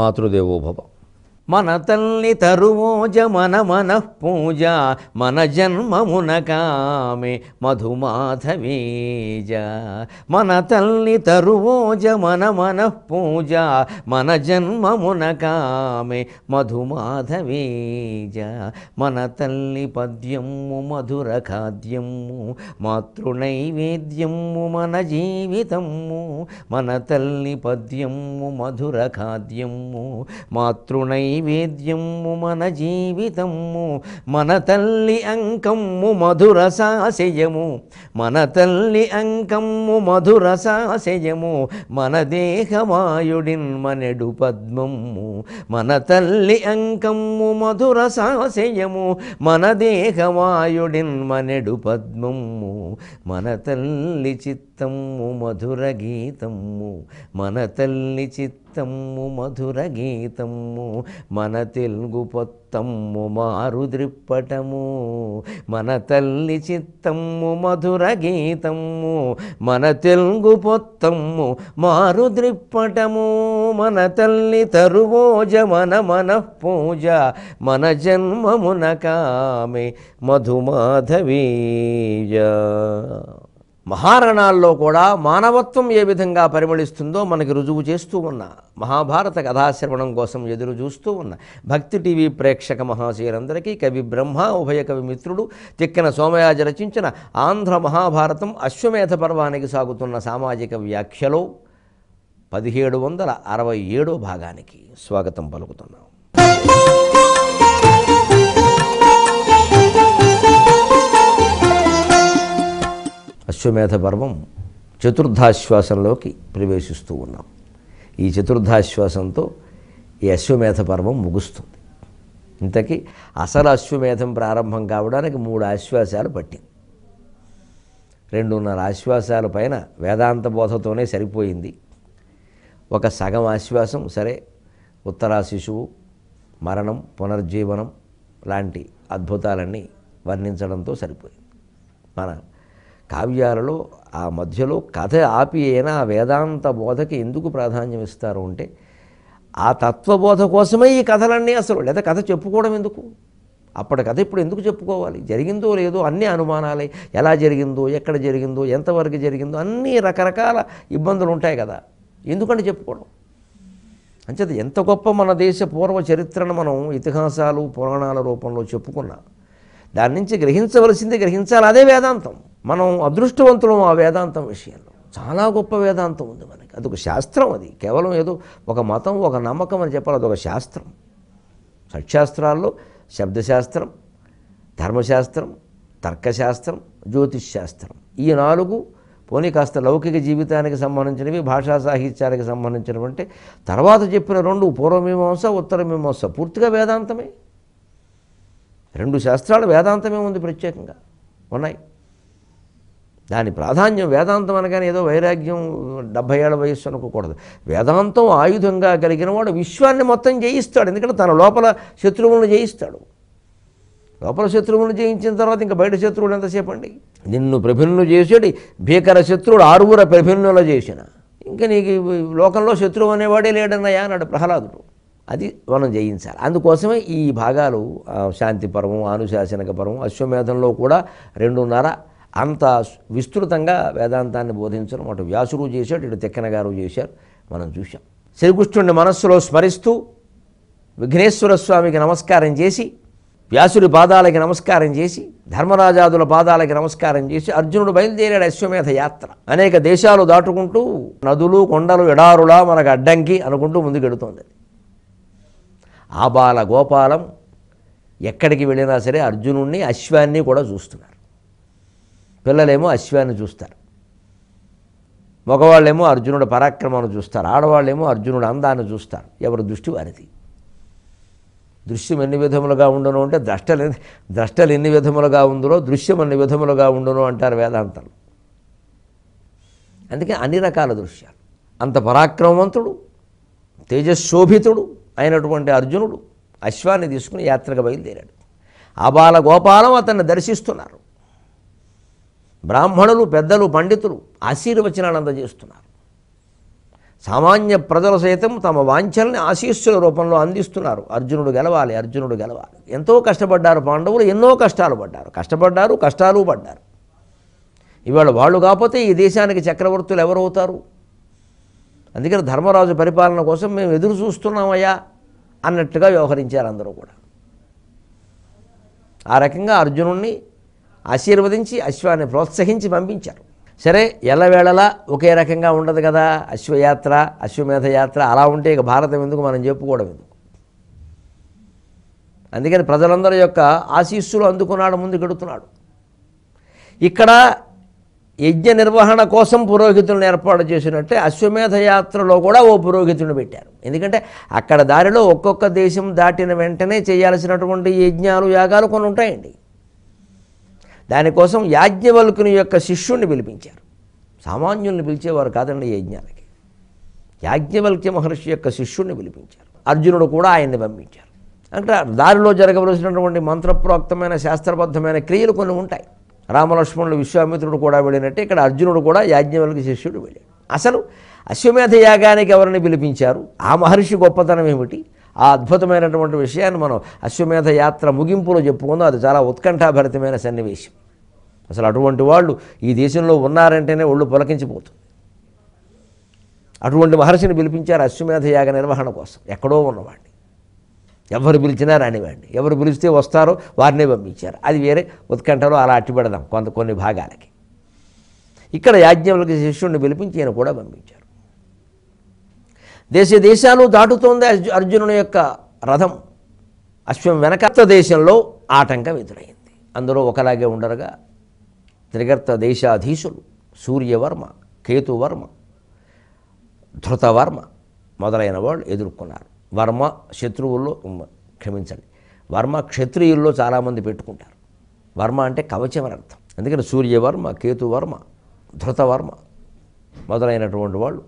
మాతృదేవోభవ. మన తల్లి తరువోజ మన మనఃపూజ మన జన్మమున కామె మధుమాధవీజ. మన తల్లి తరువోజ మన మనఃపూజ మన జన్మమున కామె మధుమాధవీజ. మన తల్లి పద్యము మధుర ఖాద్యము మాతృనైవేద్యము మన జీవితము. మన తల్లి పద్యము మధుర ఖాద్యము మాతృనైవేద్యము మన జీవితము. మన తల్లి అంకము మధుర సాశయము. మన తల్లి అంకము మధుర సాశయము మన దేహమాయుడిన్ మనెడు పద్మము. మన తల్లి అంకము మధుర సాశయము మన దేహమాయుడిన్ మనెడు పద్మము. మన తల్లి చిత్తము మధుర గీతము. మన తల్లి చిత్తము మధుర గీతము మన తెలుగు పొత్తము మారుద్రిప్పటము. మన తల్లి చిత్తము మధుర గీతము మన తెలుగు పొత్తము మారుద్రిప్పటము. మన తల్లి తరువోజ మన మనఃపూజ మన జన్మమున కామె మధుమాధవీజ. మహారణాల్లో కూడా మానవత్వం ఏ విధంగా పరిమళిస్తుందో మనకి రుజువు చేస్తూ ఉన్న మహాభారత కథాశ్రవణం కోసం ఎదురు చూస్తూ ఉన్న భక్తి టీవీ ప్రేక్షక మహాశయులందరికీ కవి బ్రహ్మ ఉభయ కవి మిత్రుడు తిక్కన సోమయాజ రచించిన ఆంధ్ర మహాభారతం అశ్వమేధ పర్వానికి సాగుతున్న సామాజిక వ్యాఖ్యలో 1767 భాగానికి స్వాగతం పలుకుతున్నాం. అశ్వమేధ పర్వం చతుర్థాశ్వాసంలోకి ప్రవేశిస్తూ ఉన్నాం. ఈ చతుర్థాశ్వాసంతో ఈ అశ్వమేధ పర్వం ముగుస్తుంది. ఇంతకీ అసలు అశ్వమేధం ప్రారంభం కావడానికి 3 ఆశ్వాసాలు పట్టింది. 2.5 ఆశ్వాసాల పైన వేదాంత బోధతోనే సరిపోయింది. ఒక సగం ఆశ్వాసం సరే ఉత్తరా శిశువు మరణం పునర్జీవనం లాంటి అద్భుతాలన్నీ వర్ణించడంతో సరిపోయింది. మన కావ్యాలలో ఆ మధ్యలో కథ ఆపి అయినా ఆ వేదాంత బోధకి ఎందుకు ప్రాధాన్యం ఇస్తారు అంటే ఆ తత్వబోధ కోసమే ఈ కథలన్నీ అసలు. లేదా కథ చెప్పుకోవడం ఎందుకు? అప్పటి కథ ఇప్పుడు ఎందుకు చెప్పుకోవాలి? జరిగిందో లేదో అన్నీ అనుమానాలే. ఎలా జరిగిందో, ఎక్కడ జరిగిందో, ఎంతవరకు జరిగిందో అన్నీ రకరకాల ఇబ్బందులు ఉంటాయి కదా. ఎందుకంటే చెప్పుకోవడం అంచేత ఎంత గొప్ప మన దేశ పూర్వ చరిత్రను మనం ఇతిహాసాలు పురాణాల రూపంలో చెప్పుకున్నా దాని నుంచి గ్రహించవలసింది గ్రహించాలి. అదే వేదాంతం. మనం అదృష్టవంతులం ఆ వేదాంతం విషయంలో. చాలా గొప్ప వేదాంతం ఉంది మనకి. అదొక శాస్త్రం. అది కేవలం ఏదో ఒక మతం ఒక నమ్మకం అని చెప్పాలి. అదొక శాస్త్రం. షట్శాస్త్రాల్లో శబ్దశాస్త్రం, ధర్మశాస్త్రం, తర్కశాస్త్రం, జ్యోతిష్ శాస్త్రం ఈ 4 పోనీ కాస్త లౌకిక జీవితానికి సంబంధించినవి భాషా సాహిత్యానికి సంబంధించినవంటే తర్వాత చెప్పిన 2 పూర్వమీమాంస ఉత్తరమీమాంస పూర్తిగా వేదాంతమే. 2 శాస్త్రాలు వేదాంతమే ఉంది, ప్రత్యేకంగా ఉన్నాయి. దాని ప్రాధాన్యం వేదాంతం అనగానే ఏదో వైరాగ్యం 70 ఏళ్ల వయస్సు అనుకోకూడదు. వేదాంతం ఆయుధంగా కలిగిన వాడు విశ్వాన్ని మొత్తం జయిస్తాడు. ఎందుకంటే తన లోపల శత్రువులను జయిస్తాడు. లోపల శత్రువులను జయించిన తర్వాత ఇంకా బయట శత్రువులు ఎంతసేపు అండి? నిన్ను ప్రభిన్ను చేసేటి భీకర శత్రువుడు 6 ప్రభిన్నుల చేసిన ఇంకా నీకు లోకంలో శత్రువు అనేవాడే లేడన్నయ్యా అన్నాడు ప్రహ్లాదుడు. అది మనం జయించాలి. అందుకోసమే ఈ భాగాలు శాంతి పర్వం, ఆనుశాసనిక పర్వం, అశ్వమేధంలో కూడా 2.5 అంత విస్తృతంగా వేదాంతాన్ని బోధించడం అటు వ్యాసుడు చేశాడు, ఇటు తిక్కన గారు చేశారు. మనం చూశాం. శ్రీకృష్ణుడిని మనస్సులో స్మరిస్తూ విఘ్నేశ్వర స్వామికి నమస్కారం చేసి, వ్యాసుడి పాదాలకి నమస్కారం చేసి, ధర్మరాజాదుల పాదాలకి నమస్కారం చేసి అర్జునుడు బయలుదేరాడు అశ్వమేధ యాత్ర. అనేక దేశాలు దాటుకుంటూ నదులు కొండలు ఎడారులా మనకు అడ్డంకి అనుకుంటూ ముందుకెడుతోంది. ఆబాల గోపాలం ఎక్కడికి వెళ్ళినా సరే అర్జునుడిని అశ్వాన్ని కూడా చూస్తున్నారు. పిల్లలేమో అశ్వాన్ని చూస్తారు, మగవాళ్ళేమో అర్జునుడి పరాక్రమాన్ని చూస్తారు, ఆడవాళ్ళేమో అర్జునుడి అందాన్ని చూస్తారు. ఎవరి దృష్టి వారిది. దృశ్యం ఎన్ని విధములుగా ఉండును అంటే ద్రష్టలు ఎన్ని విధములుగా ఉందో దృశ్యం అన్ని విధములుగా ఉండును అంటారు వేదాంతం. అందుకే అన్ని రకాల దృశ్యాలు. అంత పరాక్రమవంతుడు తేజశోభితుడు అయినటువంటి అర్జునుడు అశ్వాన్ని తీసుకుని యాత్రకు బయలుదేరాడు. ఆబాల గోపాలం అతన్ని దర్శిస్తున్నారు. బ్రాహ్మణులు పెద్దలు పండితులు ఆశీర్వచనాలు అందజేస్తున్నారు. సామాన్య ప్రజలు సైతం తమ వాంఛల్ని ఆశీస్సుల రూపంలో అందిస్తున్నారు. అర్జునుడు గెలవాలి, అర్జునుడు గెలవాలి. ఎంతో కష్టపడ్డారు పాండవులు, ఎన్నో కష్టాలు పడ్డారు, కష్టాలు పడ్డారు. ఇవాళ వాళ్ళు కాకపోతే ఈ దేశానికి చక్రవర్తులు ఎవరవుతారు? అందుకని ధర్మరాజు పరిపాలన కోసం మేము ఎదురు చూస్తున్నామయ్యా అన్నట్టుగా వ్యవహరించారు అందరూ కూడా. ఆ రకంగా అర్జునుడిని ఆశీర్వదించి అశ్వాన్ని ప్రోత్సహించి పంపించారు. సరే, ఎల్లవేళలా ఒకే రకంగా ఉండదు కదా అశ్వయాత్ర, అశ్వమేధ యాత్ర. అలా ఉంటే ఇక భారతం ఎందుకు, మనం చెప్పుకోవడం ఎందుకు? అందుకని ప్రజలందరి యొక్క ఆశీస్సులు అందుకున్నాడు, ముందుకెడుతున్నాడు. ఇక్కడ యజ్ఞ నిర్వహణ కోసం పురోహితులను ఏర్పాటు చేసినట్టే అశ్వమేధ యాత్రలో కూడా ఓ పురోహితుడిని పెట్టారు. ఎందుకంటే అక్కడ దారిలో ఒక్కొక్క దేశం దాటిన వెంటనే చేయాల్సినటువంటి యజ్ఞాలు, యాగాలు కొన్ని ఉంటాయండి. దానికోసం యాజ్ఞవల్కుని యొక్క శిష్యుణ్ణి పిలిపించారు. సామాన్యుల్ని పిలిచేవారు కాదండి యజ్ఞాలకి. యాజ్ఞవల్క్య మహర్షి యొక్క శిష్యుణ్ణి పిలిపించారు. అర్జునుడు కూడా ఆయన్ని పంపించారు. అంటే దారిలో జరగవలసినటువంటి మంత్రప్రోక్తమైన శాస్త్రబద్ధమైన క్రియలు కొన్ని ఉంటాయి. రామలక్ష్మణుడు, విశ్వామిత్రుడు కూడా వెళ్ళినట్టే ఇక్కడ అర్జునుడు కూడా యాజ్ఞవల్క్య శిష్యుడు వెళ్ళాడు. అసలు అశ్వమేధ యాగానికి ఎవరిని పిలిపించారు? ఆ మహర్షి గొప్పతనం ఏమిటి? ఆ అద్భుతమైనటువంటి విషయాన్ని మనం అశ్వమేధ యాత్ర ముగింపులో చెప్పుకుందాం. అది చాలా ఉత్కంఠాభరితమైన సన్నివేశం. అసలు అటువంటి వాళ్ళు ఈ దేశంలో ఉన్నారంటేనే ఒళ్ళు పులకించిపోతుంది. అటువంటి మహర్షిని పిలిపించారు అశ్వమేధ యాగ నిర్వహణ కోసం. ఎక్కడో ఉన్నవాడిని, ఎవరు పిలిచినా రానివ్వండి, ఎవరు పిలిస్తే వస్తారో వారినే పంపించారు. అది వేరే ఉత్కంఠలో అలా అట్టిపెడదాం కొన్ని భాగాలకి. ఇక్కడ యాజ్ఞవల్క్య శిష్యుడిని పిలిపించి ఈయన కూడా పంపించారు. దేశాలు దాటుతోంది అర్జునుని యొక్క రథం. అశ్వం వెనకత్త దేశంలో ఆటంకం ఎదురైంది. అందులో ఒకలాగే ఉండరుగా త్రిగర్త దేశాధీశులు సూర్యవర్మ, కేతువర్మ, ధృతవర్మ మొదలైన వాళ్ళు ఎదుర్కొన్నారు. వర్మ శత్రువుల్లో, క్షమించండి, వర్మ క్షత్రియుల్లో చాలామంది పెట్టుకుంటారు. వర్మ అంటే కవచం అని అర్థం. అందుకని సూర్యవర్మ, కేతువర్మ, ధృతవర్మ మొదలైనటువంటి వాళ్ళు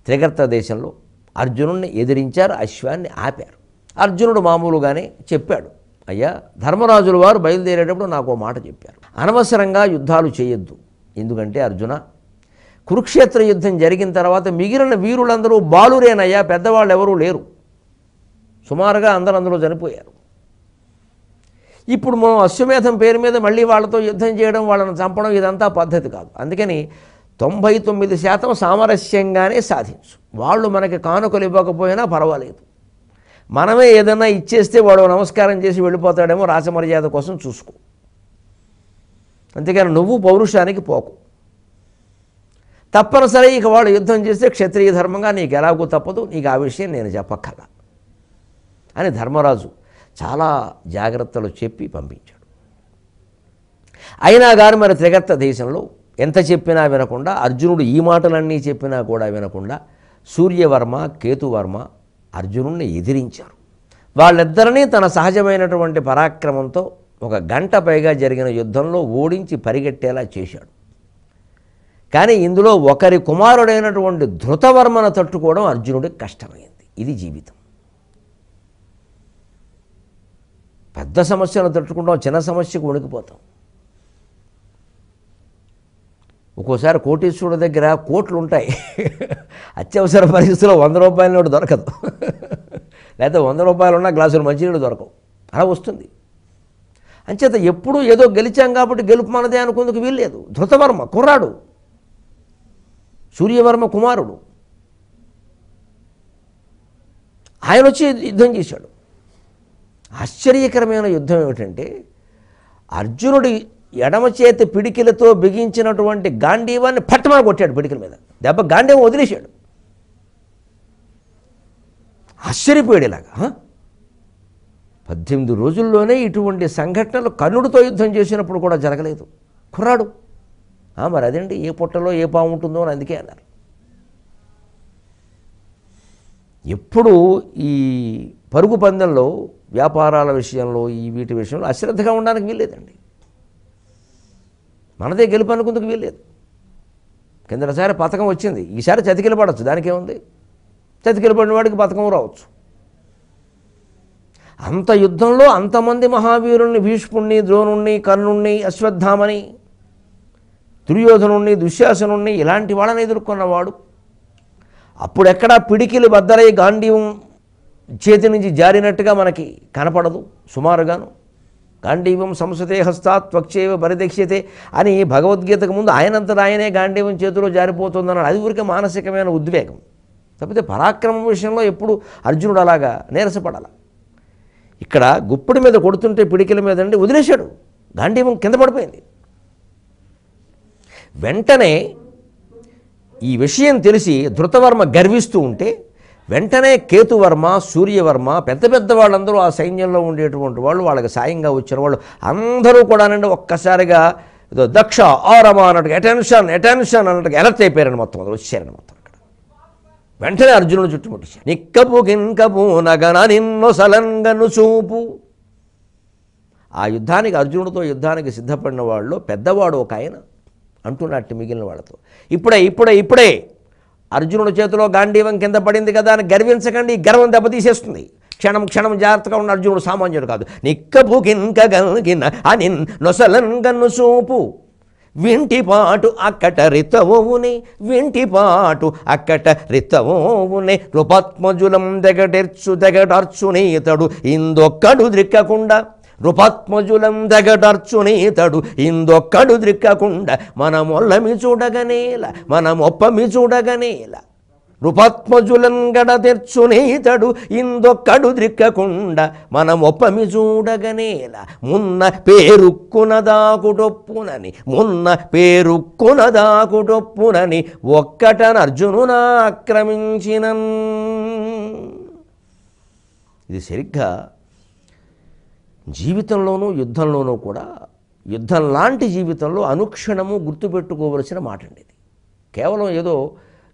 త్రిగర్త దేశంలో అర్జునుడిని ఎదిరించారు, అశ్వాన్ని ఆపారు. అర్జునుడు మామూలుగానే చెప్పాడు, అయ్యా ధర్మరాజుల వారు బయలుదేరేటప్పుడు నాకు మాట చెప్పారు, అనవసరంగా యుద్ధాలు చేయొద్దు. ఎందుకంటే అర్జున, కురుక్షేత్ర యుద్ధం జరిగిన తర్వాత మిగిలిన వీరులందరూ బాలురేనయ్యా, పెద్దవాళ్ళు ఎవరూ లేరు. సుమారుగా అందరూ చనిపోయారు. ఇప్పుడు మనం అశ్వమేధం పేరు మీద మళ్ళీ వాళ్ళతో యుద్ధం చేయడం, వాళ్ళని చంపడం ఇదంతా పద్ధతి కాదు. అందుకని 99% సామరస్యంగానే సాధించు. వాళ్ళు మనకి కానుకలు ఇవ్వకపోయినా పర్వాలేదు, మనమే ఏదైనా ఇచ్చేస్తే వాడు నమస్కారం చేసి వెళ్ళిపోతాడేమో, రాజమర్యాద కోసం చూసుకో. అంతేకాని నువ్వు పౌరుషానికి పోకు. తప్పనిసరి ఇక వాళ్ళు యుద్ధం చేస్తే క్షత్రియ ధర్మంగా నీకు ఎలాగూ తప్పదు, నీకు ఆ విషయం నేను చెప్పక్కర్లా అని ధర్మరాజు చాలా జాగ్రత్తలు చెప్పి పంపించాడు. అయినా కానీ మరి త్రిగర్త దేశంలో ఎంత చెప్పినా వినకుండా, అర్జునుడు ఈ మాటలన్నీ చెప్పినా కూడా వినకుండా సూర్యవర్మ, కేతువర్మ అర్జునుడిని ఎదిరించారు. వాళ్ళిద్దరినీ తన సహజమైనటువంటి పరాక్రమంతో 1 గంట పైగా జరిగిన యుద్ధంలో ఓడించి పరిగెట్టేలా చేశాడు. కానీ ఇందులో ఒకరి కుమారుడైనటువంటి ధృతవర్మను తట్టుకోవడం అర్జునుడికి కష్టమైంది. ఇది జీవితం. పెద్ద సమస్యను తట్టుకుంటాం, చిన్న సమస్యకు వణికిపోతాం. ఒక్కోసారి కోటీశ్వరుడి దగ్గర కోట్లు ఉంటాయి, అత్యవసర పరిస్థితుల్లో 100 రూపాయల నోటు దొరకదు, లేకపోతే 100 రూపాయలు ఉన్న గ్లాసులు మంచినీళ్ళు దొరకవు. అలా వస్తుంది. అంచేత ఎప్పుడూ ఏదో గెలిచాం కాబట్టి గెలుపు మనదే అనుకుందుకు వీల్లేదు. ధృతవర్మ కుర్రాడు, సూర్యవర్మ కుమారుడు, ఆయన వచ్చి యుద్ధం చేశాడు. ఆశ్చర్యకరమైన యుద్ధం ఏమిటంటే, అర్జునుడి ఎడమ చేతి పిడికిలతో బిగించినటువంటి గాంధీవాన్ని పట్టమని కొట్టాడు పిడికిల మీద. దెబ్బ గాంధీవం వదిలేశాడు. ఆశ్చర్యపోయాడు. ఇలాగా 18 రోజుల్లోనే ఇటువంటి సంఘటనలు కర్ణుడితో యుద్ధం చేసినప్పుడు కూడా జరగలేదు. కుర్రాడు. మరి అదేంటి, ఏ పొట్టలో ఏ పాము ఉంటుందో అని అందుకే అన్నారు. ఎప్పుడు ఈ పరుగు పందెంలో, వ్యాపారాల విషయంలో, ఈ వీటి విషయంలో అశ్రద్ధగా ఉండడానికి వీల్లేదండి. మనదే గెలుపు అనుకుందుకు వీల్లేదు. కిందసారి పథకం వచ్చింది, ఈసారి చతికిల పడవచ్చు, దానికేముంది, చతికిల పడిన వాడికి పథకం రావచ్చు. అంత యుద్ధంలో అంతమంది మహావీరుల్ని, భీష్ముణ్ణి, ద్రోణుణ్ణి, కర్ణుణ్ణి, అశ్వత్థామని, దుర్యోధనుణ్ణి, దుశ్శాసనుణ్ణి, ఇలాంటి వాళ్ళని ఎదుర్కొన్నవాడు అప్పుడెక్కడా పిడికిలు బద్దలై గాంధీవం చేతి నుంచి జారినట్టుగా మనకి కనపడదు. సుమారుగాను గాంధీవం సంసతే హస్తాత్ త్వక్షేవ పరిదక్ష్యతే అని భగవద్గీతకు ముందు ఆయనంతటా ఆయనే గాంధీవం చేతిలో జారిపోతుందన్నాడు. అది ఊరికే మానసికమైన ఉద్వేగం తప్పితే పరాక్రమం విషయంలో ఎప్పుడు అర్జునుడు అలాగా నీరసపడాల. ఇక్కడ గుప్పిడి మీద కొడుతుంటే పిడికిల మీద అండి వదిలేశాడు, గాంధీవం కింద పడిపోయింది. వెంటనే ఈ విషయం తెలిసి ధృతవర్మ గర్విస్తూ ఉంటే వెంటనే కేతువర్మ, సూర్యవర్మ, పెద్ద పెద్ద వాళ్ళందరూ ఆ సైన్యంలో ఉండేటువంటి వాళ్ళు, వాళ్ళకి సాయంగా వచ్చిన వాళ్ళు అందరూ కూడానండి ఒక్కసారిగా దక్ష ఆరమ అన్నట్టుగా అటెన్షన్ అటెన్షన్ అన్నట్టుగా ఎలర్ట్ అయిపోయారని మొత్తం అది వచ్చారని మొత్తం. అక్కడ వెంటనే అర్జునుడు చుట్టుముట్టించారు. నిక్కపు గిన్కపు నగన నిన్ను సలంగను చూపు. ఆ యుద్ధానికి అర్జునుడితో యుద్ధానికి సిద్ధపడిన వాళ్ళు పెద్దవాడు ఒక ఆయన అంటున్నట్టు మిగిలిన వాళ్ళతో, ఇప్పుడే అర్జునుడి చేతిలో గాంధీవం కింద పడింది కదా అని గర్వించకండి, ఈ గర్వం దెబ్బతీసేస్తుంది. క్షణం క్షణం జాగ్రత్తగా ఉన్న అర్జునుడు సామాన్యుడు కాదు. నిక్కపు గిన్కగిన అని నొసలంగను చూపు వింటిపాటు అక్కట రితవుని వింటిపాటు అక్కట రితవుని నృపత్మజులం దెగటార్చునీతడు ఇందొక్కడు ద్రిక్కకుండా నృపత్మజులం దగటర్చునీతడు ఇందొక్కడు ద్రిక్కకుండా మనమొల్లమి చూడగనేల మనమొప్పమి చూడగనేల నృపత్మజులం గడ తెర్చునీతడు ఇందొక్కడు ద్రిక్కకుండా మనమొప్పమి చూడగనేల మున్న పేరుక్కునదాకుటొప్పునని ఒక్కటనర్జునున ఆక్రమించినన్. ఇది సరిగ్గా జీవితంలోనూ యుద్ధంలోనూ కూడా యుద్ధం లాంటి జీవితంలో అనుక్షణము గుర్తుపెట్టుకోవలసిన మాట అండి. ఇది కేవలం ఏదో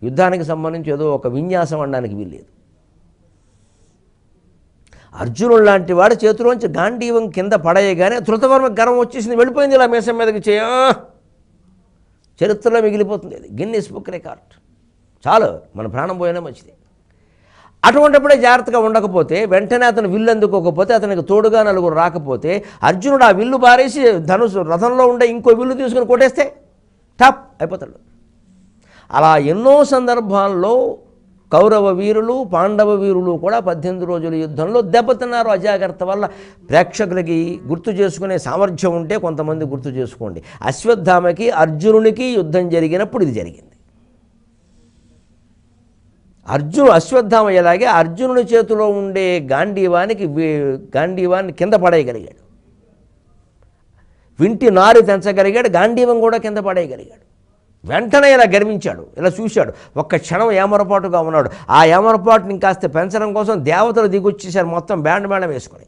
యుద్ధానికి సంబంధించి ఏదో ఒక విన్యాసం అనడానికి వీల్లేదు. అర్జునుడు లాంటి వాడి చేతిలోంచి గాంధీవం కింద పడేయగానే ధృతవర్మ గర్వం వచ్చేసింది, వెళ్ళిపోయింది ఇలా మీసం మీదకి చరిత్రలో మిగిలిపోతుంది. అది గిన్నెస్ బుక్ రికార్డ్. చాలు, మన ప్రాణం పోయినా మంచిది. అటువంటిప్పుడే జాగ్రత్తగా ఉండకపోతే, వెంటనే అతను విల్లు అందుకోకపోతే, అతనికి తోడుగా నలుగురు రాకపోతే, అర్జునుడు ఆ విల్లు పారేసి ధనుసు రథంలో ఉండే ఇంకో విల్లు తీసుకుని కొట్టేస్తే టాప్ అయిపోతాడు. అలా ఎన్నో సందర్భాల్లో కౌరవ వీరులు, పాండవ వీరులు కూడా 18 రోజుల యుద్ధంలో దెబ్బతిన్నారు. అజాగ్రత్త వల్ల. ప్రేక్షకులకి గుర్తు చేసుకునే సామర్థ్యం ఉంటే కొంతమంది గుర్తు చేసుకోండి. అశ్వత్థామకి అర్జునునికి యుద్ధం జరిగినప్పుడు ఇది జరిగింది. అశ్వత్థామ ఎలాగే అర్జునుని చేతిలో ఉండే గాంధీవాన్ని కింద పడేయగలిగాడు, వింటి నారి తెంచగలిగాడు, గాంధీవం కూడా కింద పడేయగలిగాడు. వెంటనే ఇలా గర్వించాడు, ఇలా చూశాడు, ఒక్క క్షణం ఏమరపాటుగా ఉన్నాడు. ఆ ఏమరపాటుని ఇంకాస్త పెంచడం కోసం దేవతలు దిగొచ్చేసారు, మొత్తం బ్యాండ్ మేళం వేసుకుని.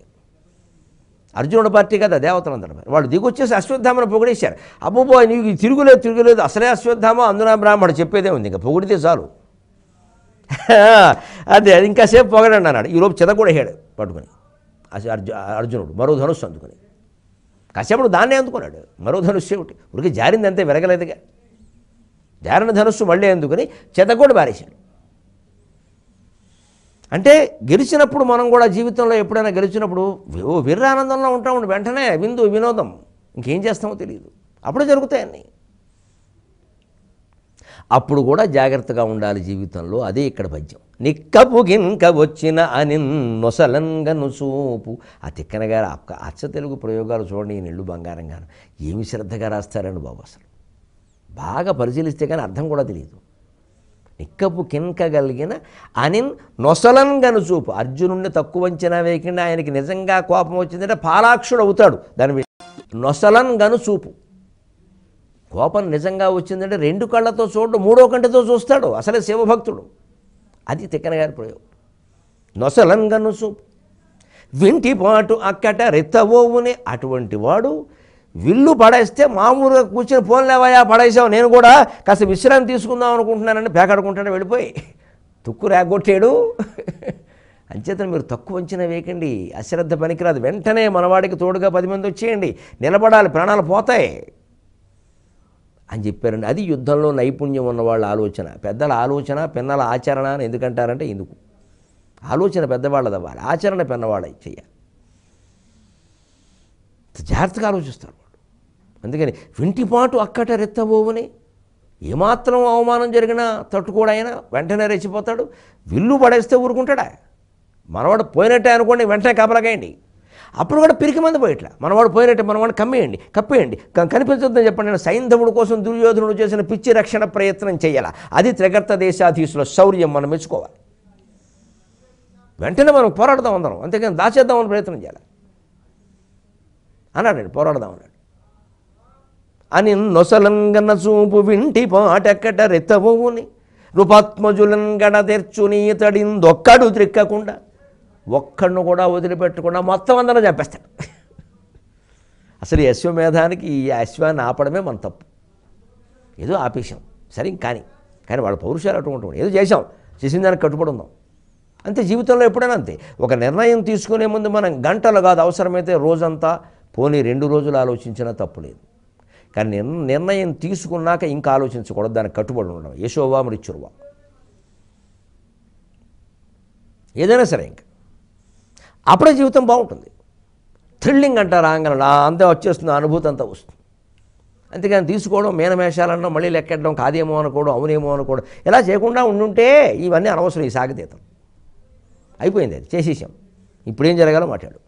అర్జునుడి పార్టీ కదా దేవతలందరూ, వాళ్ళు దిగొచ్చేసి అశ్వత్థామను పొగిడేశారు. అబ్బోబో నీకు తిరుగులేదు, అసలే అశ్వత్థామ, అందున బ్రాహ్మడు చెప్పేదే ఉంది, ఇంకా పొగిడితే చాలు. అదే ఇంకాసేపు పొగడండి అన్నాడు. ఈలోపు చెద కూడా వేసాడు పట్టుకుని అర్జునుడు మరో ధనుస్సు అందుకుని. కాసేపుడు దాన్నే అందుకున్నాడు, మరో ధనుస్సు ఏమిటి, ఉరికి జారింది అంతే, విరగలేదుగా. జారిన ధనుస్సు మళ్ళీ అందుకుని చెద కూడా బారేశాడు. అంటే గెలిచినప్పుడు మనం కూడా జీవితంలో ఎప్పుడైనా గెలిచినప్పుడు వీరానందంలో ఉంటాము, వెంటనే వినోదం, ఇంకేం చేస్తామో తెలియదు, అప్పుడే జరుగుతాయన్నీ. అప్పుడు కూడా జాగ్రత్తగా ఉండాలి జీవితంలో. అదే ఇక్కడ పద్యం. నిక్కపు గిన్క వచ్చిన అని నొసలంగను చూపు. ఆ తిక్కన గారు అచ్చ తెలుగు ప్రయోగాలు చూడండి, ఈ నిళ్ళు బంగారంగాను ఏమి శ్రద్ధగా రాస్తారండి బాబు. అసలు బాగా పరిశీలిస్తే కానీ అర్థం కూడా తెలియదు. నిక్కపు కిన్కగలిగిన అనిన్ నొసలంగను చూపు. అర్జునుడిని తక్కువ అంచనా వేయకుండా ఆయనకి నిజంగా కోపం వచ్చిందంటే పాలాక్షుడు అవుతాడు. దాని నొసలంగను చూపు. కోపం నిజంగా వచ్చిందంటే 2 కళ్ళతో చూడు, 3వ కంటితో చూస్తాడు. అసలే శివభక్తుడు. అది తిక్కన గారి ప్రయోగం. నొసలంగను చూపు వింటిపాటు అక్కట రెత్తవోవునే. అటువంటి వాడు విల్లు పడేస్తే మామూలుగా కూర్చొని పోన్లేవయా పడేసావు, నేను కూడా కాస్త విశ్రాంతి తీసుకుందాం అనుకుంటున్నానని పేకాడుకుంటాను వెళ్ళిపోయి తుక్కు రేగొట్టాడు. అంచేత మీరు తక్కువ అంచనా వేయకండి, అశ్రద్ధ పనికిరాదు. వెంటనే మనవాడికి తోడుగా 10 మంది వచ్చేయండి, నిలబడాలి, ప్రాణాలు పోతాయి అని చెప్పారండి. అది యుద్ధంలో నైపుణ్యం ఉన్నవాళ్ళ ఆలోచన. పెద్దల ఆలోచన, పిన్నల ఆచరణ అని ఎందుకంటారంటే ఇందుకు. ఆలోచన పెద్దవాళ్ళదవ్వాలి, ఆచరణ పిన్నవాళ్ళ చెయ్యాలి. జాగ్రత్తగా ఆలోచిస్తారు వాడు. అందుకని వింటిపాటు అక్కట రెత్తబోవుని ఏమాత్రం అవమానం జరిగినా తట్టుకోడు ఆయన, వెంటనే రెచ్చిపోతాడు. విల్లు పడేస్తే ఊరుకుంటాడా? మనవాడు పోయినట్టే అనుకోండి, వెంటనే కాపలాగాయండి. అప్పుడు కూడా పిరికి మంది పోయిట్లా, మనవాడు పోయినట్టే మనవాడు కప్పేయండి, కనిపించొద్దని చెప్పండి. నేను సైంధవుడి కోసం దుర్యోధనుడు చేసిన పిచ్చి రక్షణ ప్రయత్నం చేయాల. అది త్రిగర్త దేశాధీశుల శౌర్యం, మనం మెచ్చుకోవాలి. వెంటనే మనం పోరాడదాం అందరం, అంతేకాని దాచేద్దామని ప్రయత్నం చేయాలి అన్నాడండి. పోరాడదాం అన్నాడు. అని నొసలంగన చూపు వింటి పాటెక్కట రెత్తవుని రూపాత్మజులం గడదెర్చుని తడిందొక్కడు త్రిక్కకుండా, ఒక్కడిని కూడా వదిలిపెట్టకుండా మొత్తం అందరం చంపేస్తాడు. అసలు ఈ అశ్వమేధానికి ఈ అశ్వాన్ని ఆపడమే మన తప్పు. ఏదో ఆపేశాం సరే, కానీ వాళ్ళ పౌరుషాలు అటువంటి ఏదో చేసిన దానికి కట్టుబడి ఉందాం అంతే. జీవితంలో ఎప్పుడైనా అంతే. ఒక నిర్ణయం తీసుకునే ముందు మనం గంటలు కాదు, అవసరమైతే రోజంతా, పోనీ 2 రోజులు ఆలోచించినా తప్పు లేదు. కానీ నిర్ణయం తీసుకున్నాక ఇంకా ఆలోచించకూడదు, దానికి కట్టుబడి ఉండడం. యశోవా మృత్యుర్వా, ఏదైనా సరే ఇంకా అప్పుడే జీవితం బాగుంటుంది. థ్రిల్లింగ్ అంటారు ఆంగ్లంలో, అంతే వచ్చేస్తుంది, అనుభూతి అంతా వస్తుంది. అంతేగాని తీసుకోవడం, మేనమేషాలన్నా మళ్ళీ లెక్కెట్టడం, కాదేమో అనుకోవడం, అవునేమో అనుకోవడం, ఇలా చేయకుండా ఉండుంటే ఇవన్నీ అనవసరం. ఈ సాగతీతం అయిపోయింది, అది చేసేసాం. ఇప్పుడేం జరగాలో మాట్లాడు.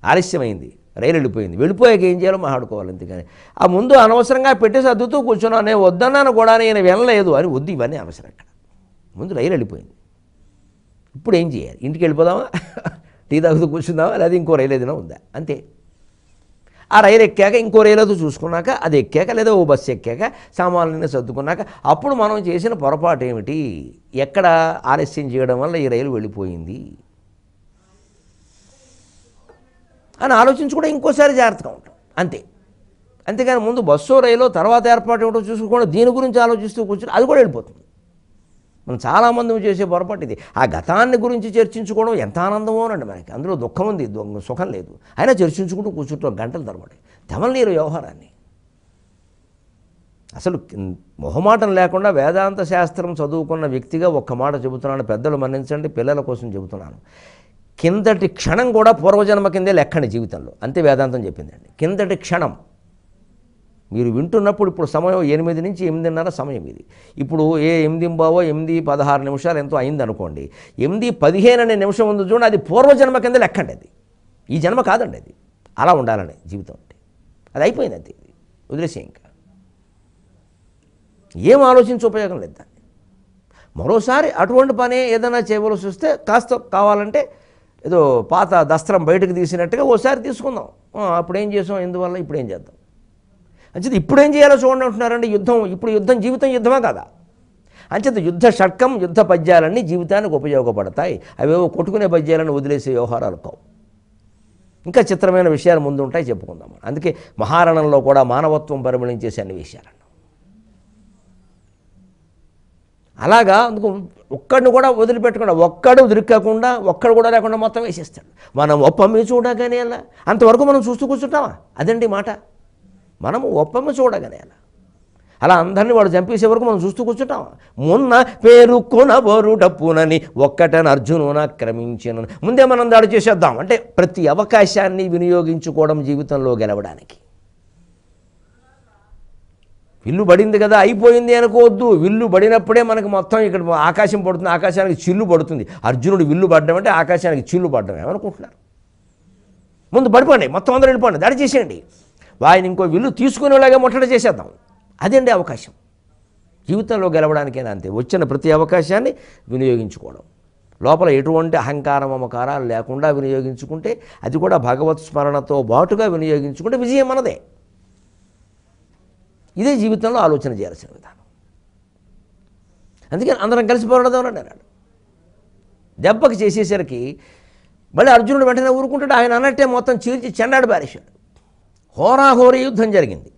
ఆలస్యమైంది, రైలు వెళ్ళిపోయాక ఏం చేయాలో మాట్లాడుకోవాలి. అంతేగాని ఆ ముందు అనవసరంగా పెట్టేసి అద్దుతూ కూర్చున్నాను, నేను వద్దన్నాను కూడా, నేను వినలేదు అని వద్దు, ఇవన్నీ అనవసరం. అక్కడ ముందు రైలు వెళ్ళిపోయింది, ఇప్పుడు ఏం చేయాలి? ఇంటికి వెళ్ళిపోదామా, టీ తాగుతూ కూర్చుందామా, లేదా ఇంకో రైలు ఏదైనా ఉందా? అంతే. ఆ రైలు ఎక్కాక ఇంకో రైలు అది చూసుకున్నాక, అది ఎక్కాక లేదా ఓ బస్సు ఎక్కాక సామాన్లన్నీ సర్దుకున్నాక అప్పుడు మనం చేసిన పొరపాటు ఏమిటి, ఎక్కడ ఆలస్యం చేయడం వల్ల ఈ రైలు వెళ్ళిపోయింది అని ఆలోచించుకుంటే ఇంకోసారి జాగ్రత్తగా ఉంటాం అంతే. అంతేగాని ముందు బస్సు రైలు తర్వాత ఏర్పాటు ఏమిటో చూసుకోకుండా దీని గురించి ఆలోచిస్తూ కూర్చొని అది కూడా వెళ్ళిపోతుంది. మనం చాలామంది చేసే పొరపాటు ఇది. ఆ గతాన్ని గురించి చర్చించుకోవడం ఎంత ఆనందమో అనండి మనకి, అందులో దుఃఖం ఉంది, సుఖం లేదు. అయినా చర్చించుకుంటూ కూర్చుంటాం గంటల తరబడి, తెమలనీరు వ్యవహారాన్ని. అసలు మొహమాటం లేకుండా వేదాంత శాస్త్రం చదువుకున్న వ్యక్తిగా ఒక్క మాట చెబుతున్నాను, పెద్దలు మన్నించండి, పిల్లల కోసం చెబుతున్నాను. కిందటి క్షణం కూడా పూర్వజన్మ కిందే లెక్కండి జీవితంలో, అంతే వేదాంతం చెప్పిందండి. కిందటి క్షణం మీరు వింటున్నప్పుడు, ఇప్పుడు సమయం 8 నుంచి 8:30 సమయం ఇది. ఇప్పుడు 8:15 ఎంతో అయింది అనుకోండి, 8:15 అనే నిమిషం ఉంది చూడండి, అది పూర్వజన్మ కింద లెక్కండి. అది ఈ జన్మ కాదండి, అది అలా ఉండాలని జీవితం అంటే. అది అయిపోయింది అంతే, వదిలేసే ఇంకా ఏం ఆలోచించి ఉపయోగం లేదు దాన్ని. మరోసారి అటువంటి పని ఏదైనా చేయవలసి వస్తే కాస్త కావాలంటే ఏదో పాత దస్త్రం బయటకు తీసినట్టుగా ఓసారి తీసుకుందాం. అప్పుడు ఏం చేసాం, ఎందువల్ల, ఇప్పుడు ఏం చేద్దాం అంచేత ఇప్పుడేం చేయాలో చూడండి అంటున్నారండి. ఇప్పుడు జీవితం యుద్ధమా కదా. అంచేత యుద్ధ షట్కం, యుద్ధ పద్యాలన్నీ జీవితానికి ఉపయోగపడతాయి. అవేవో కొట్టుకునే పద్యాలను వదిలేసే వ్యవహారాలు కావు. ఇంకా చిత్రమైన విషయాలు ముందు ఉంటాయి, చెప్పుకుందాం. అందుకే మహారణంలో కూడా మానవత్వం పరిమళించే సన్నివేశాలు. అలాగా అందుకు ఒక్కడిని కూడా వదిలిపెట్టకుండా, ఒక్కడు దొరికకుండా, ఒక్కడు కూడా లేకుండా మొత్తం వేసేస్తాడు. మనం ఒప్పమ్మి చూడగానే అలా, అంతవరకు మనం చూస్తూ కూర్చుంటామా? అదండి మాట. మనము ఒప్పమ్మ చూడగానే అలా అందరినీ వాడు చంపేసే వరకు మనం చూస్తూ కూర్చుంటామా? మొన్న పేరుకొన బోరుడప్పునని ఒక్కటని అర్జునున క్రమించిన, ముందే మనం దాడి చేసేద్దాం అంటే ప్రతి అవకాశాన్ని వినియోగించుకోవడం జీవితంలో గెలవడానికి. విల్లు పడింది కదా అయిపోయింది అనుకోవద్దు. విల్లు పడినప్పుడే మనకు మొత్తం ఇక్కడ ఆకాశం పడుతుంది, ఆకాశానికి చిల్లు పడుతుంది. అర్జునుడు విల్లు పడ్డం అంటే ఆకాశానికి చిల్లు పడ్డం ఏమనుకుంటున్నారు? ముందు పడిపోండి, మొత్తం అందరూ వెళ్ళిపోండి, దాడి చేసేయండి. ఆయన ఇంకో విల్లు తీసుకునేలాగా ముట్టడి చేసేద్దాం. అదండి అవకాశం. జీవితంలో గెలవడానికైనా అంతే. వచ్చిన ప్రతి అవకాశాన్ని వినియోగించుకోవడం, లోపల ఎటువంటి అహంకారం మమకారాలు లేకుండా వినియోగించుకుంటే, అది కూడా భగవత్ స్మరణతో బాటుగా వినియోగించుకుంటే విజయం మనదే. ఇదే జీవితంలో ఆలోచన చేయాల్సిన విధానం. అందుకని అందరం కలిసి పోరాడదామని అన్నాడు. దెబ్బకి చేసేసరికి మళ్ళీ అర్జునుడు వెంటనే ఊరుకుంటాడు. ఆయన అన్నట్టే మొత్తం చీల్చి చెండాడు పారేశాడు. హోరాహోరీ యుద్ధం జరిగింది.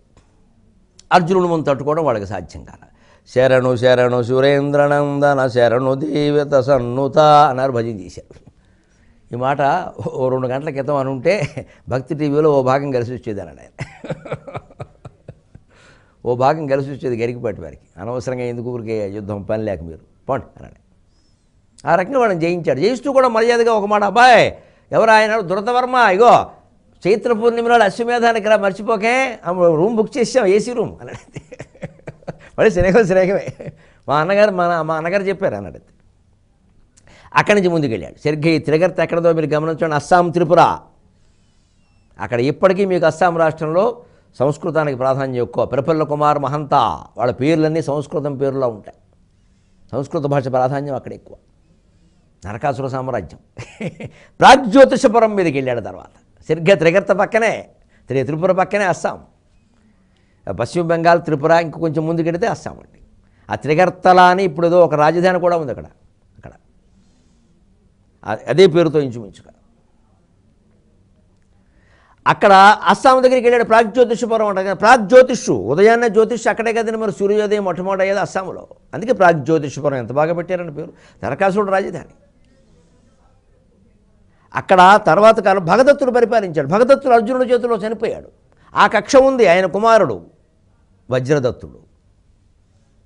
అర్జునుడు ముందు తట్టుకోవడం వాళ్ళకి సాధ్యం కాల. శరణు శరణు సురేంద్రనందన శరణు దేవత సన్నుత అన్నారు, భజన చేశారు. ఈ మాట ఓ 2 గంటల క్రితం అని ఉంటే భక్తి టీవీలో ఓ భాగం కలిసి వచ్చేది అన్నాడు ఆయన. ఓ భాగం కలిసి వచ్చేది గరికిపాటి వారికి. అనవసరంగా ఎందుకు ఊరికే యుద్ధం, పని లేక మీరు పోండి అన్నాడు. ఆ రకంగా వాళ్ళని జయించాడు. జయిస్తూ కూడా మర్యాదగా ఒక మాట, అబ్బాయి ఎవరు ఆయన, దురతవర్మ, ఇగో చైత్ర పూర్ణిమ నాడు అశ్వమేధానికి రా, మర్చిపోకే, రూమ్ బుక్ చేసాం, ఏసీ రూమ్ అన్నాడు. మళ్ళీ స్నేహమే. మా అన్నగారు చెప్పారు అన్నాడు. అక్కడి నుంచి ముందుకెళ్ళాడు. సరిగ్గా ఈ త్రిగర్త ఎక్కడదో మీరు గమనించండి, అస్సాం, త్రిపుర. అక్కడ ఇప్పటికీ మీకు అస్సాం రాష్ట్రంలో సంస్కృతానికి ప్రాధాన్యం ఎక్కువ. ప్రఫుల్ల కుమార్ మహంత వాళ్ళ పేర్లన్నీ సంస్కృతం పేర్లో ఉంటాయి. సంస్కృత భాష ప్రాధాన్యం అక్కడ ఎక్కువ. నరకాసుర సామ్రాజ్యం. ప్రాగ్జ్యోతిషపురం మీదకి వెళ్ళాడు. తర్వాత సరిగ్గా త్రిగర్త పక్కనే, త్రిపుర పక్కనే అస్సాం. పశ్చిమ బెంగాల్, త్రిపుర ఇంక కొంచెం ముందుకెడితే అస్సాం అండి. ఆ త్రిగర్తల అని ఇప్పుడు ఏదో ఒక రాజధాని కూడా ఉంది అక్కడ. అదే పేరుతో ఇంచుమించుగా. అక్కడ అస్సాం దగ్గరికి వెళ్ళాడు. ప్రాగ్జ్యోతిషపురం అంటారు. ప్రాగ్జ్యోతిషు ఉదయాన్నే జ్యోతిష్ అక్కడే కదండి మరి సూర్యోదయం మొట్టమొదటి అయ్యేది అస్సాంలో. అందుకే ప్రాగ్జ్యోతిషపురం ఎంత బాగా పెట్టారని పేరు. నరకాసురుడు రాజధాని. అక్కడ తర్వాత కాలం భగదత్తుడు పరిపాలించాడు. భగదత్తుడు అర్జునుడి చేతిలో చనిపోయాడు. ఆ కక్ష ఉంది. ఆయన కుమారుడు వజ్రదత్తుడు.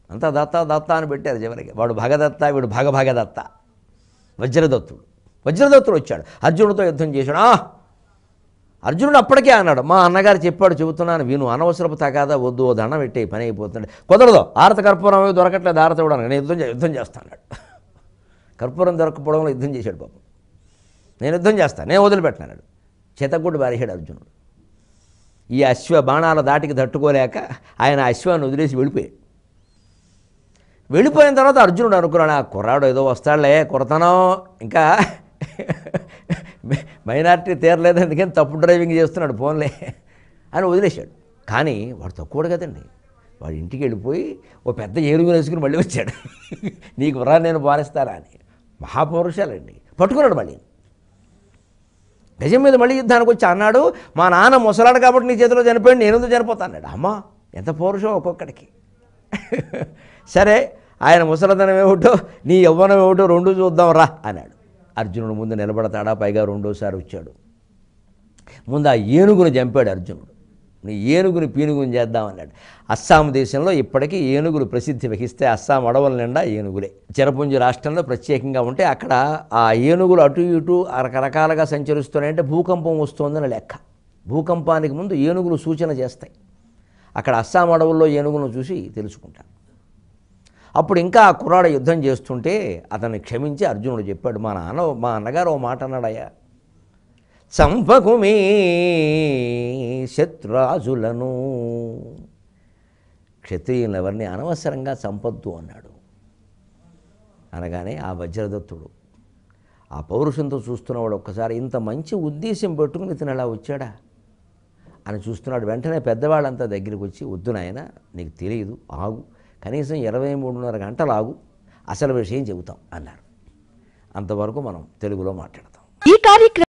అంతా దత్త అని పెట్టారు చివరికి. వాడు భగదత్త, వీడు భగదత్త. వజ్రదత్తుడు వచ్చాడు. అర్జునుడితో యుద్ధం చేశాడు. అర్జునుడు అప్పటికే అన్నాడు, మా అన్నగారు చెప్పాడు, చెబుతున్నాను విను, అనవసరపు తగాదా వద్దు, ఓ దండం పెట్టే పని అయిపోతుంది. కుదరదు, ఆరత కర్పూరం అవి దొరకట్లేదు, ఆరత ఇవ్వడానికి నేను యుద్ధం చేస్తాను. కర్పూరం దొరకపోవడంలో యుద్ధం చేశాడు పాపం. నేను యుద్ధం చేస్తాను, నేను వదిలిపెట్టినాడు. చేతగుడ్డు బారేశాడు అర్జునుడు. ఈ అశ్వ బాణాల దాటికి తట్టుకోలేక ఆయన అశ్వాన్ని వదిలేసి వెళ్ళిపోయాడు. వెళ్ళిపోయిన తర్వాత అర్జునుడు అనుకున్నాడు, ఆ కుర్రాడు ఏదో వస్తాడులే, కొరతనం ఇంకా మైనారిటీ తీరలేదు, అందుకని తప్పు డ్రైవింగ్ చేస్తున్నాడు ఫోన్లే అని వదిలేశాడు. కానీ వాడు తక్కువడు కదండి. వాడు ఇంటికి వెళ్ళిపోయి ఓ పెద్ద ఏనుగును వేసుకుని మళ్ళీ వచ్చాడు. నీకు రా నేను బానిస్తారా అని. మహాపౌరుషాలండి. పట్టుకున్నాడు మళ్ళీ. గజం మీద మళ్ళీ యుద్ధానికి వచ్చి అన్నాడు, మా నాన్న ముసలాడు కాబట్టి నీ చేతిలో చనిపోయాడు, నేను చనిపోతా అన్నాడు. అమ్మా ఎంత పౌరుషం ఒక్కొక్కడికి. సరే ఆయన ముసలదనం ఏమిటో నీ యవ్వనం ఏమిటో రెండు చూద్దాం రా అన్నాడు. అర్జునుడు ముందు నిలబడతాడా, పైగా రెండోసారి వచ్చాడు. ముందు ఆ ఏనుగును చంపాడు అర్జునుడు. నీ ఏనుగుని పీనుగుని చేద్దామన్నాడు. అస్సాం దేశంలో ఇప్పటికీ ఏనుగులు ప్రసిద్ధి వహిస్తే అస్సాం అడవుల నిండా ఏనుగులే. చిరపుంజి రాష్ట్రంలో ప్రత్యేకంగా ఉంటే అక్కడ ఆ ఏనుగులు అటు ఇటు రకరకాలుగా సంచరిస్తున్నాయంటే భూకంపం వస్తుందని లెక్క. భూకంపానికి ముందు ఏనుగులు సూచన చేస్తాయి. అక్కడ అస్సాం అడవుల్లో ఏనుగులను చూసి తెలుసుకుంటాను. అప్పుడు ఇంకా ఆ కుర్రాడు యుద్ధం చేస్తుంటే అతన్ని క్షమించి అర్జునుడు చెప్పాడు, మా అన్నగారు ఓ మాట అన్నాడయ్యా, చంపకుమీ శత్రురాజులను, క్షత్రియులను ఎవరిని అనవసరంగా చంపొద్దు అన్నాడు. అనగానే ఆ వజ్రదత్తుడు ఆ పౌరుషంతో చూస్తున్నవాడు ఒక్కసారి ఇంత మంచి ఉద్దేశం పెట్టుకుని ఇతను అలా వచ్చాడా అని చూస్తున్నాడు. వెంటనే పెద్దవాళ్ళంతా దగ్గరికి వచ్చి, వద్దు నాయన, నీకు తెలియదు, ఆగు, కనీసం 23.5 గంటలు ఆగు, అసలు విషయం చెబుతాం అన్నారు. అంతవరకు మనం తెలుగులో మాట్లాడతాం. ఈ కార్యక్రమం